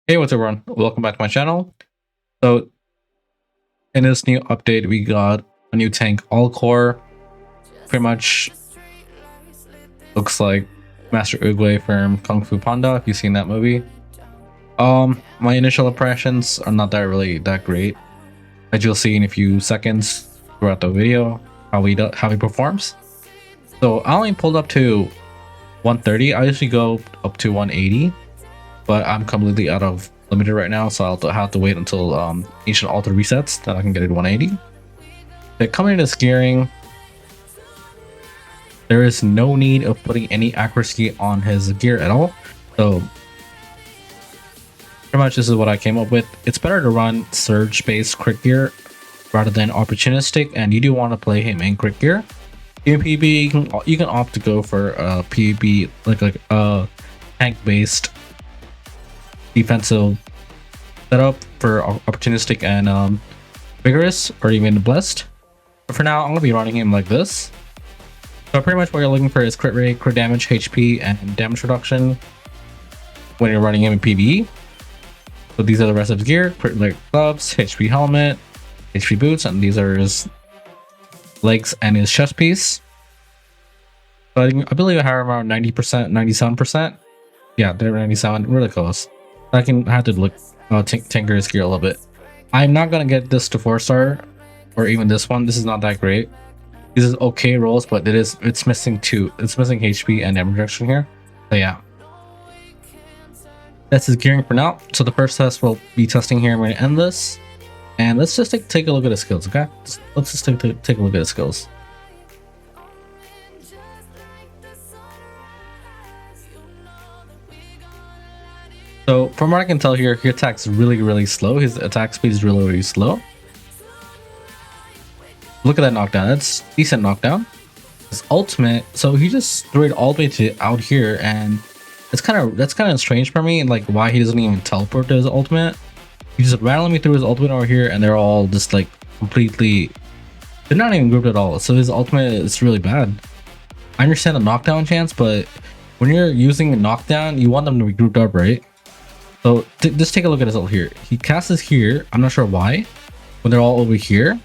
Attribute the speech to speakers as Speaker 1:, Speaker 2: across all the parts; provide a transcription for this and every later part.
Speaker 1: Hey, what's up, everyone? Welcome back to my channel. So, in this new update, we got a new tank, Alcor. Pretty much looks like Master Oogway from Kung Fu Panda, if you've seen that movie. My initial impressions are not really that great, as you'll see in a few seconds throughout the video how he performs. So, I only pulled up to 130. I usually go up to 180, but I'm completely out of limited right now, so I'll have to wait until ancient altar resets that I can get it 180. But coming to gearing, there is no need of putting any accuracy on his gear at all. So pretty much this is what I came up with. It's better to run surge based crit gear rather than opportunistic, and you do want to play him in crit gear. In PvP, you can opt to go for a PvP like a tank based defensive setup for opportunistic and vigorous, or even blessed. But for now, I'm gonna be running him like this. So pretty much what you're looking for is crit rate, crit damage, HP, and damage reduction when you're running him in PvE. So these are the rest of his gear: crit rate gloves, HP helmet, HP boots, and these are his legs and his chest piece. So I believe I have around 90%, 97%. Yeah, they're 97, really close. I have to look tinker his gear a little bit. I'm not gonna get this to 4-star, or even this one. This is not that great. This is okay rolls, but it's missing HP and damage reduction here. So yeah, that's his gearing for now. So the first test we'll be testing here. I'm going to end this, and let's just take a look at his skills. Okay, let's just take a look at his skills. So from what I can tell here, he attacks really slow. His attack speed is really slow. Look at that knockdown. That's decent knockdown. His ultimate, so he just threw it all the way to out here, and that's kind of strange for me. Like, why he doesn't even teleport to his ultimate. He just randomly threw his ultimate over here, and they're all just like completely. They're not even grouped at all. So his ultimate is really bad. I understand the knockdown chance, but when you're using a knockdown, you want them to be grouped up, right? So just take a look at his ult here. He casts here. I'm not sure why. When they're all over here,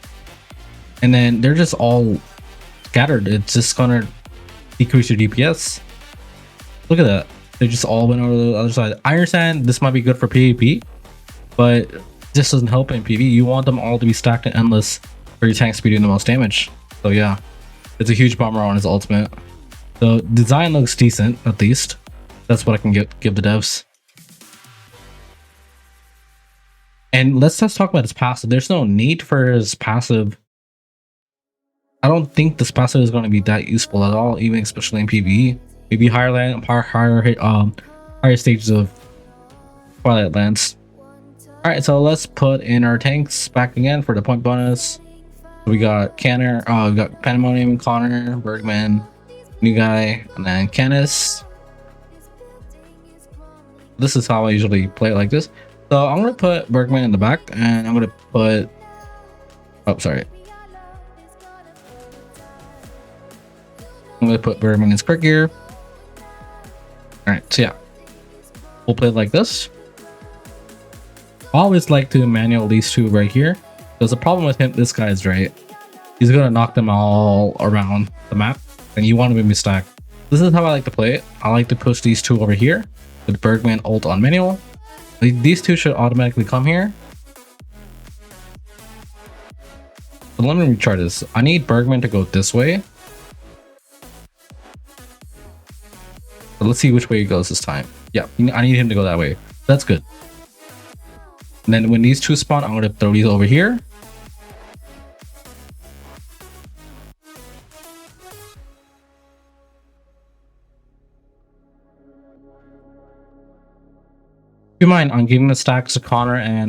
Speaker 1: and then they're just all scattered. It's just gonna decrease your DPS. Look at that. They just all went over to the other side. I understand this might be good for PvP, but this doesn't help in PvE. You want them all to be stacked and endless for your tanks to be doing the most damage. So yeah, it's a huge bummer on his ultimate. The design looks decent, at least. That's what I can give the devs. And let's just talk about his passive. There's no need for his passive. I don't think this passive is going to be that useful at all, even especially in PvE. Maybe higher stages of Twilight Lands. Alright, so let's put in our tanks back again for the point bonus. We got Canner, we got Pandemonium, Conor, Bergman, new guy, and then Canis. This is how I usually play it, like this. So I'm gonna put Bergman in the back, and I'm gonna put. Oh, sorry. I'm gonna put Bergman in his crit gear. Alright, so yeah, we'll play it like this. I always like to manual these two right here. There's a problem with him. This guy is right. He's gonna knock them all around the map, and you want to be stacked. This is how I like to play it. I like to push these two over here with Bergman ult on manual. These two should automatically come here. But let me try this. I need Bergman to go this way. But let's see which way he goes this time. Yeah, I need him to go that way. That's good. And then when these two spawn, I'm going to throw these over here. Keep in mind, I'm giving the stacks to Conor and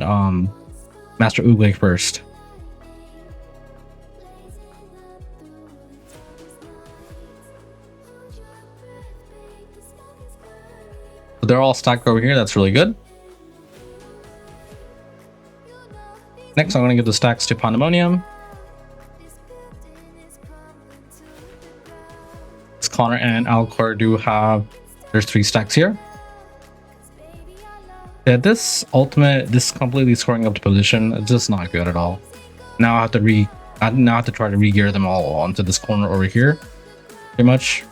Speaker 1: Master Oogway first. So they're all stacked over here. That's really good. Next, I'm going to give the stacks to Pandemonium. Conor and Alcor do have. There's 3 stacks here. Yeah, this ultimate, this completely scoring up the position, it's just not good at all. Now I now have to try to re-gear them all onto this corner over here, pretty much.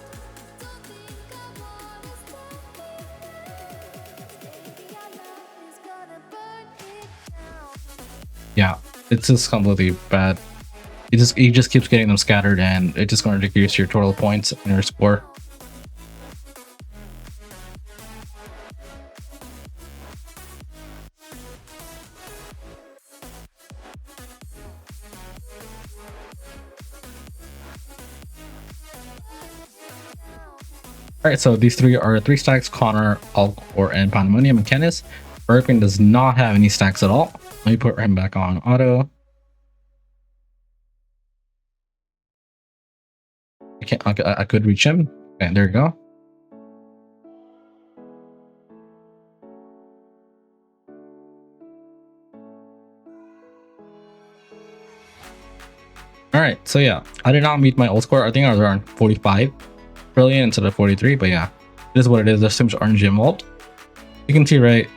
Speaker 1: Yeah, it's just completely bad. It just keeps getting them scattered, and it's just going to decrease your total points and your score. Alright, so these three are 3 stacks: Connor, Alcor, and Pandemonium and Canis. Bergman does not have any stacks at all. Let me put him back on auto. I could reach him. Okay, there you go. Alright, so yeah, I did not meet my old score. I think I was around 45 trillion instead of 43, but yeah, it is what it is. There's so much RNG involved. You can see, right,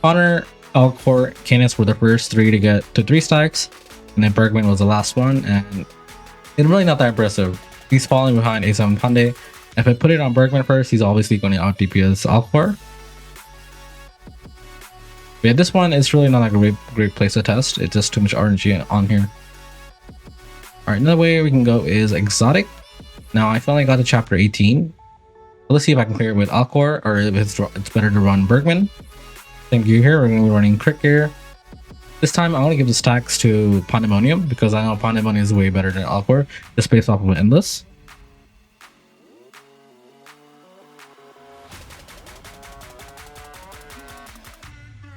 Speaker 1: Connor, Alcor, Canis were the first 3 to get to 3 stacks, and then Bergman was the last one, and it's really not that impressive. He's falling behind A7 Pandey. If I put it on Bergman first, he's obviously going to out DPS Alcor. But yeah, this one is really not a great place to test. It's just too much RNG on here. Alright, another way we can go is exotic. Now I finally got to chapter 18. Let's see if I can clear it with Alcor, or if it's better to run Bergman. Thank you. Here we're going to be running Crick here. This time I want to give the stacks to Pandemonium because I know Pandemonium is way better than Alcor, just based off of Endless.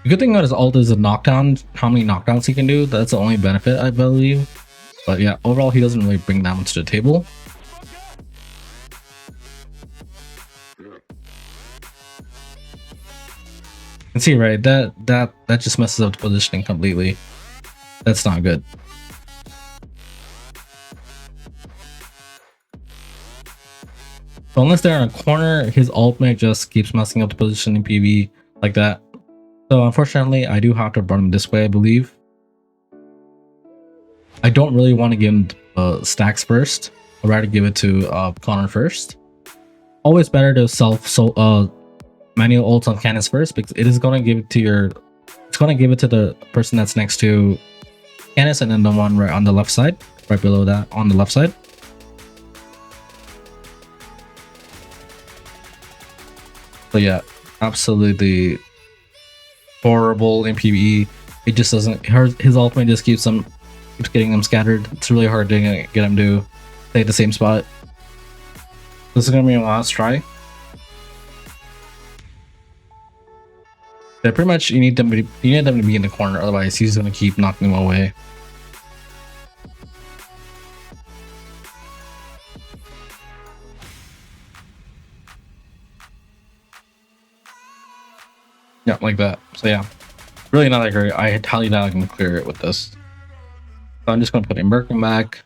Speaker 1: The good thing about his ult is the knockdown, how many knockdowns he can do. That's the only benefit, I believe. But yeah, overall he doesn't really bring that much to the table. You can see, right, that just messes up the positioning completely. That's not good. So unless they're in a corner, his ultimate just keeps messing up the position in PV like that. So unfortunately, I do have to run him this way, I believe. I don't really want to give him stacks first. I'd rather give it to Conor first. Always better to manual ult on Canis first, because it is going to give it to the person that's next to Canis, and then the one right on the left side, right below that on the left side. So yeah, absolutely horrible in PvE. It just doesn't. His ultimate just keeps getting them scattered. It's really hard to get him to stay at the same spot. This is gonna be my last try. Yeah, pretty much you need them to be in the corner, otherwise he's gonna keep knocking them away. Yeah, like that. So yeah, really not that great. I highly doubt I can clear it with this. So I'm just gonna put in Merkin back.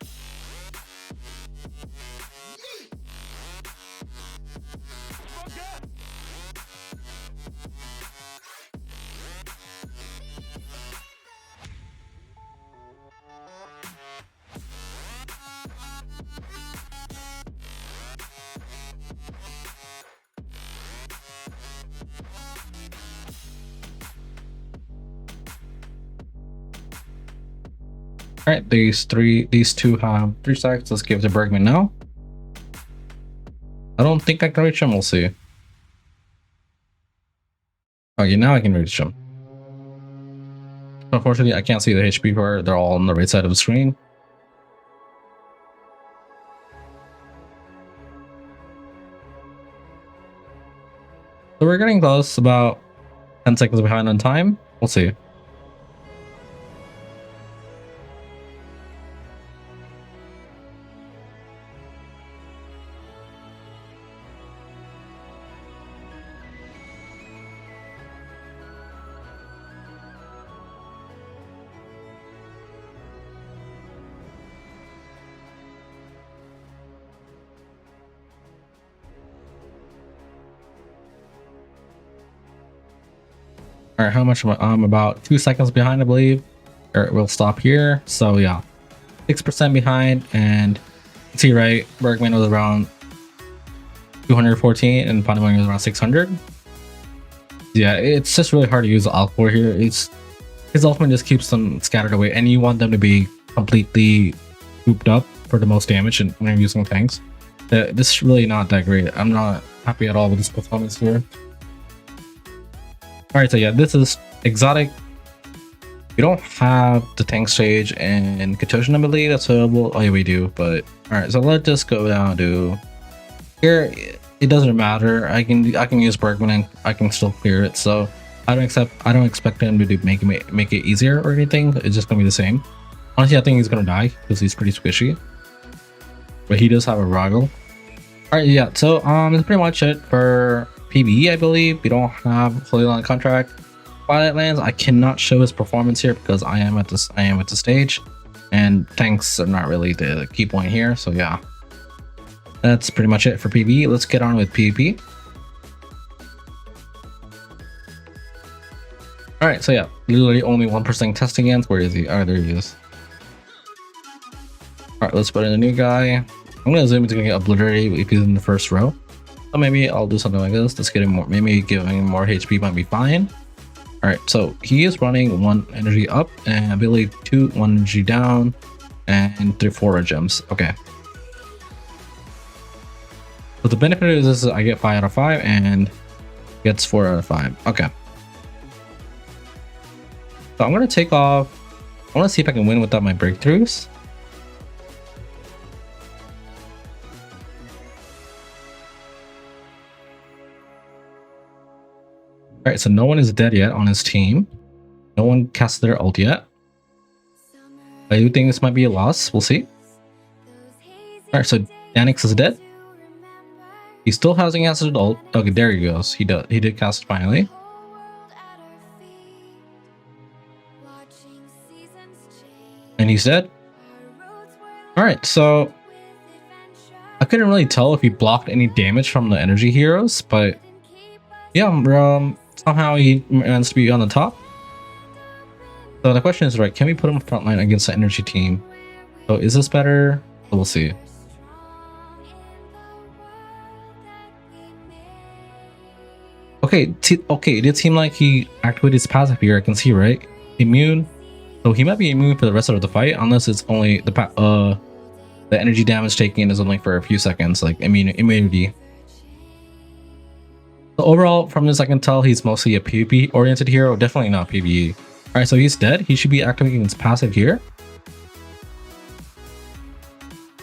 Speaker 1: All right, these two have 3 stacks. Let's give it to Bergman now. I don't think I can reach him. We'll see. Okay, now I can reach him. Unfortunately, I can't see the HP bar. They're all on the right side of the screen. So we're getting close, about 10 seconds behind on time. We'll see. All right, how much am I? I'm about 2 seconds behind, I believe. All right, we'll stop here. So yeah, 6% behind, and see right, Bergman was around 214 and Panamanian was around 600. Yeah, it's just really hard to use Alcor here. It's his ultimate just keeps them scattered away, and you want them to be completely cooped up for the most damage and when you're using tanks. This is really not that great. I'm not happy at all with this performance here. Alright, so yeah, this is exotic. We don't have the tank stage and Katoshin, I believe that's available. Oh yeah, we do, but alright, so let's just go down to here. It doesn't matter. I can use Bergman and I can still clear it. So I don't expect him to make it easier or anything. It's just gonna be the same. Honestly, I think he's gonna die because he's pretty squishy. But he does have a Roggle. Alright, yeah, so that's pretty much it for PvE, I believe. We don't have Holy Land contract. Twilight Lands, I cannot show his performance here because I am at the stage, and tanks are not really the key point here. So yeah, that's pretty much it for PvE. Let's get on with PvP. All right, so yeah, literally only 1% testing against. Where is he? Oh, there he is. All right, let's put in a new guy. I'm gonna assume he's gonna get obliterated if he's in the first row. So maybe I'll do something like this. Let's get him more. Maybe giving him more HP might be fine. All right, so he is running 1 energy up and I believe 2 1 energy down and 4 gems. Okay. So the benefit of this is I get 5 out of 5 and gets 4 out of 5. Okay. So I'm gonna take off. I want to see if I can win without my breakthroughs. All right, so no one is dead yet on his team. No one cast their ult yet. I do think this might be a loss. We'll see. All right, so Danix is dead. He still hasn't cast his ult. Okay, there he goes. He did cast it finally. And he's dead. All right, so I couldn't really tell if he blocked any damage from the energy heroes, but yeah, somehow he managed to be on the top. So the question is, right, can we put him frontline against the energy team? So is this better? We'll see. Okay, it did seem like he activated his passive here. I can see, right? Immune. So he might be immune for the rest of the fight, unless it's only the energy damage taken is only for a few seconds, like immunity. So overall, from this I can tell he's mostly a PvP oriented hero, definitely not PvE. Alright, so he's dead. He should be activating his passive here.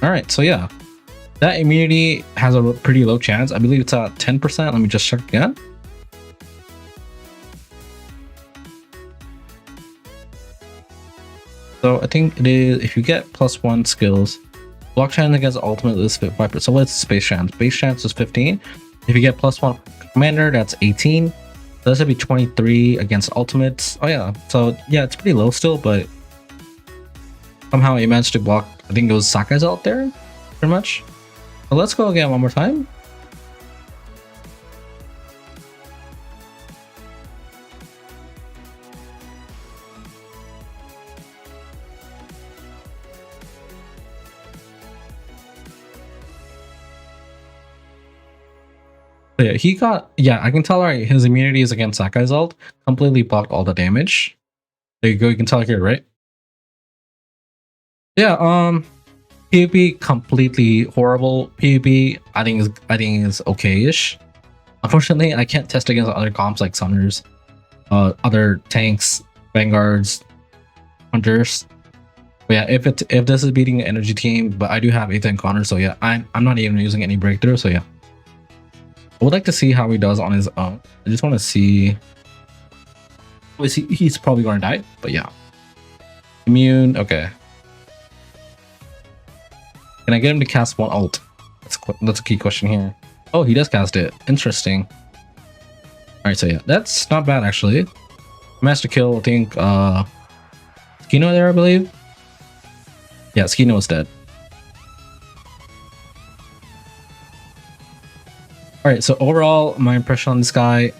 Speaker 1: Alright, so yeah. That immunity has a pretty low chance. I believe it's at 10%. Let me just check again. So I think it is, if you get +1 skills, block chance against ultimate is 5%. So what's space chance? Base chance is 15. If you get +1 commander, that's 18. So this would be 23 against ultimates. Oh yeah, so yeah, it's pretty low still, but somehow he managed to block, I think it was Sakai's out there, pretty much. So let's go again one more time. Yeah, I can tell, right, his immunity is against Sakai's ult, completely blocked all the damage. There you go, you can tell here, right? Yeah, PvP completely horrible. PvP I think is okay-ish. Unfortunately, I can't test against other comps like Sunners, other tanks, vanguards, hunters. But yeah, if this is beating the energy team, but I do have Ethan Connor, so yeah, I'm not even using any breakthrough, so yeah. I would like to see how he does on his own. I just want to see. He's probably going to die, but yeah. Immune, okay. Can I get him to cast 1 ult? That's a key question here. Oh, he does cast it. Interesting. Alright, so yeah, that's not bad actually. Managed to kill, I think, Skino there, I believe. Yeah, Skino is dead. Alright, so overall, my impression on this guy,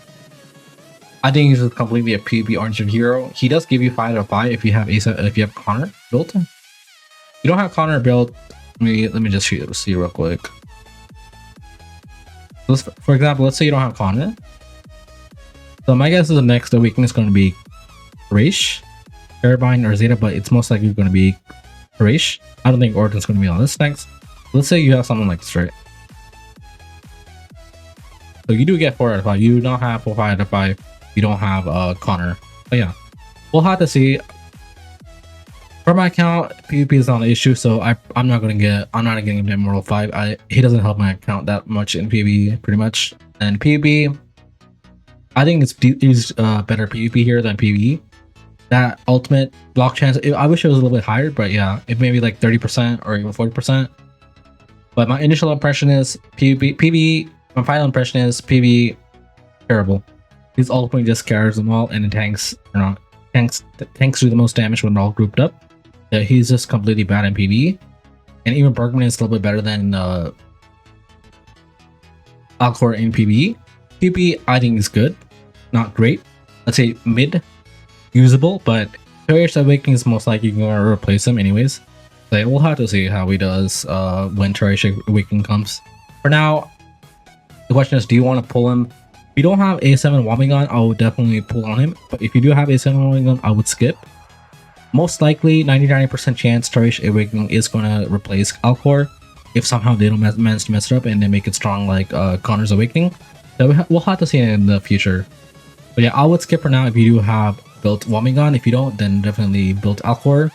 Speaker 1: I think he's just completely a PvP oriented hero. He does give you 5 out of 5 if you have if you have Conor built. If you don't have Conor built, let me just see real quick. For example, let's say you don't have Conor. So my guess is the next weakness is going to be Raish, Carabine, or Zeta, but it's most likely going to be Raish. I don't think Orton's going to be on this next. Let's say you have something like this, right? So you do get 4 out of 5. You don't have 5 out of 5. You don't have Conor. But yeah, we'll have to see. For my account, PvP is not an issue, so I'm not getting him to Immortal 5. He doesn't help my account that much in PvP, pretty much. And PvP, I think it's better PvP here than PvE. That ultimate block chance, I wish it was a little bit higher, but yeah, it may be like 30% or even 40%. But my initial impression is PvE. My final impression is PvE terrible. His ultimate just scares them all, and it tanks do the most damage when they're all grouped up. Yeah, he's just completely bad in PvE. And even Bergman is a little bit better than Alcor in PvE. PvE, I think is good, not great. Let's say mid, usable, but Terror's Awakening is most likely going to replace him anyways. So we'll have to see how he does when Terror's Awakening comes. For now, the question is, do you want to pull him? If you don't have A7 Wobblygon, I would definitely pull on him. But if you do have A7 Wobblygon, I would skip. Most likely, 99% chance Terror's Awakening is going to replace Alcor if somehow they don't manage to mess it up and they make it strong like Conor's Awakening. So we'll have to see it in the future. But yeah, I would skip for now if you do have built Wobblygon. If you don't, then definitely build Alcor.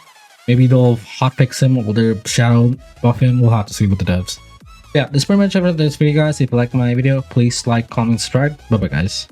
Speaker 1: Maybe they'll hotfix him or they'll shadow buff him. We'll have to see with the devs. Yeah, that's pretty much everything for this video, guys. If you like my video, please like, comment, subscribe. Bye bye, guys.